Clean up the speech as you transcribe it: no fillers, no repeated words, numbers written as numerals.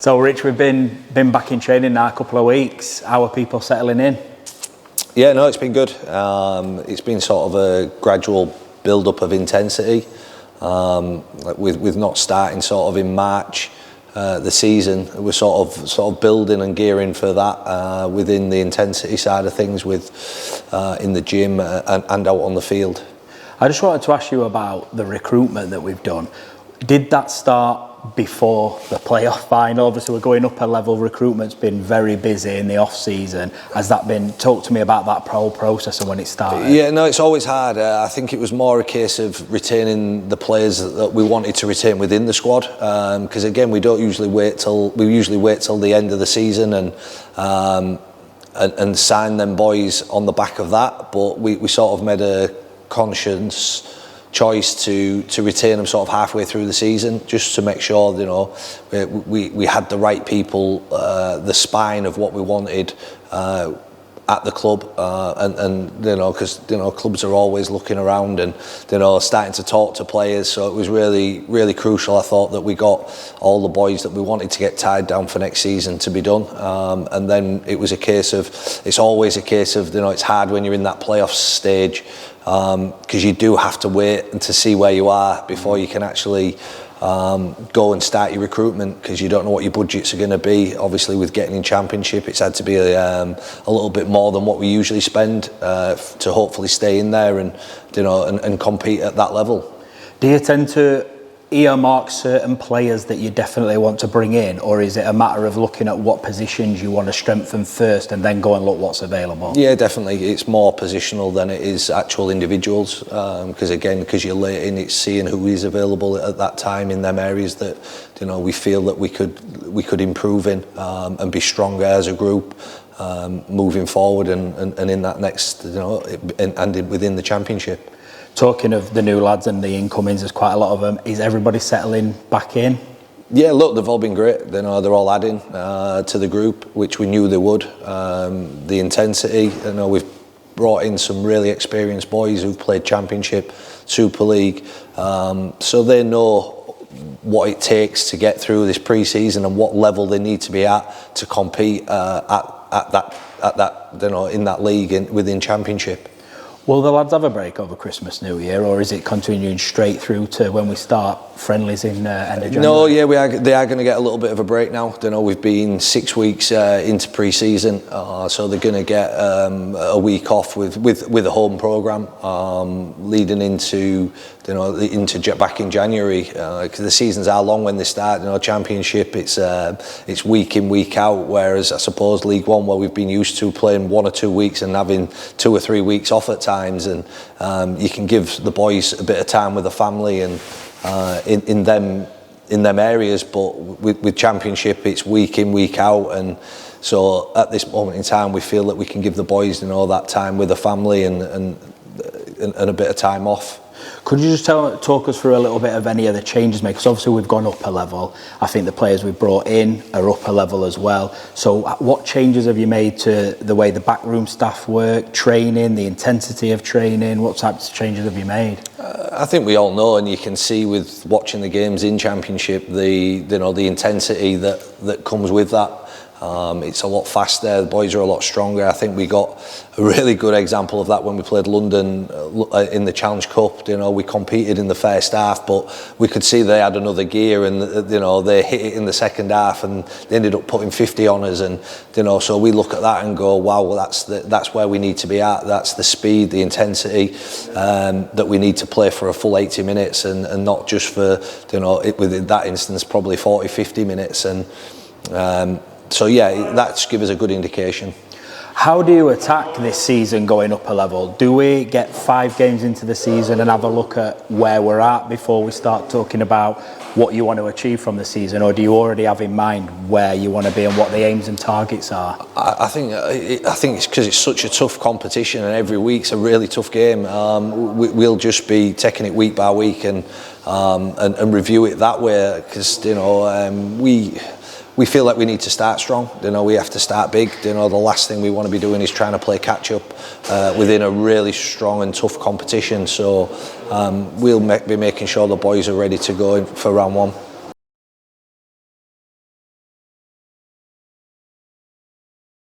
So Rich, we've been back in training now a couple of weeks. How are people settling in? Yeah, no, it's been good. It's been sort of a gradual build-up of intensity, with not starting sort of in March the season. We're sort of building and gearing for that within the intensity side of things, with in the gym and out on the field. I just wanted to ask you about the recruitment that we've done. Did that start before the playoff final? Obviously we're going up a level. Recruitment's been very busy in the off season. Has that been, talk to me about that whole process and when it started? Yeah, no, it's always hard. I think it was more a case of retaining the players that we wanted to retain within the squad, because again we usually wait till the end of the season and sign them boys on the back of that, but we sort of made a conscious choice to retain them sort of halfway through the season, just to make sure, you know, we had the right people, the spine of what we wanted at the club, and you know, because you know clubs are always looking around and you know starting to talk to players, so it was really crucial. I thought that we got all the boys that we wanted to get tied down for next season to be done, and then it was a case of, it's always a case of, you know, it's hard when you're in that playoff stage, because you do have to wait and to see where you are before you can actually go and start your recruitment, because you don't know what your budgets are going to be. Obviously with getting in Championship, it's had to be a little bit more than what we usually spend to hopefully stay in there and, you know, and compete at that level. Do you tend to earmark certain players that you definitely want to bring in, or is it a matter of looking at what positions you want to strengthen first and then go and look what's available? Yeah, definitely. It's more positional than it is actual individuals, because you're late in, it's seeing who is available at that time in them areas that, you know, we feel that we could improve in, and be stronger as a group moving forward and in that next, you know, and within the Championship. Talking of the new lads and the incomings, there's quite a lot of them. Is everybody settling back in? Yeah, look, they've all been great. You know, they're all adding to the group, which we knew they would. The intensity, you know, we've brought in some really experienced boys who've played Championship, Super League, so they know what it takes to get through this pre-season and what level they need to be at to compete at that, you know, in that league within Championship. Will the lads have a break over Christmas, New Year, or is it continuing straight through to when we start friendlies in end of January? No, yeah, they are going to get a little bit of a break now. You know, we've been 6 weeks into pre-season, so they're going to get a week off with a home programme, leading into, you know, back in January, because the seasons are long when they start. You know, Championship, it's week in, week out, whereas I suppose League One, where we've been used to playing 1 or 2 weeks and having 2 or 3 weeks off at times, and you can give the boys a bit of time with the family and in them areas, but with Championship it's week in, week out, and so at this moment in time we feel that we can give the boys, you know, that time with the family and a bit of time off. Could you just talk us through a little bit of any of the changes made? Because obviously we've gone up a level. I think the players we've brought in are up a level as well. So what changes have you made to the way the backroom staff work, training, the intensity of training? What types of changes have you made? I think we all know, and you can see with watching the games in Championship, the intensity that comes with that. It's a lot faster, the boys are a lot stronger. I think we got a really good example of that when we played London in the Challenge Cup. You know, we competed in the first half, but we could see they had another gear, and you know, they hit it in the second half and they ended up putting 50 on us, and you know, so we look at that and go, wow, well, that's where we need to be at. That's the speed, the intensity that we need to play for a full 80 minutes and not just for, you know, within that instance probably 40-50 minutes, and so yeah, that's give us a good indication. How do you attack this season going up a level? Do we get 5 games into the season and have a look at where we're at before we start talking about what you want to achieve from the season, or do you already have in mind where you want to be and what the aims and targets are? I think it's because it's such a tough competition and every week's a really tough game. We'll just be taking it week by week and review it that way, because you know, we feel like we need to start strong. You know, we have to start big. You know, the last thing we want to be doing is trying to play catch up within a really strong and tough competition. So we'll be making sure the boys are ready to go for round 1.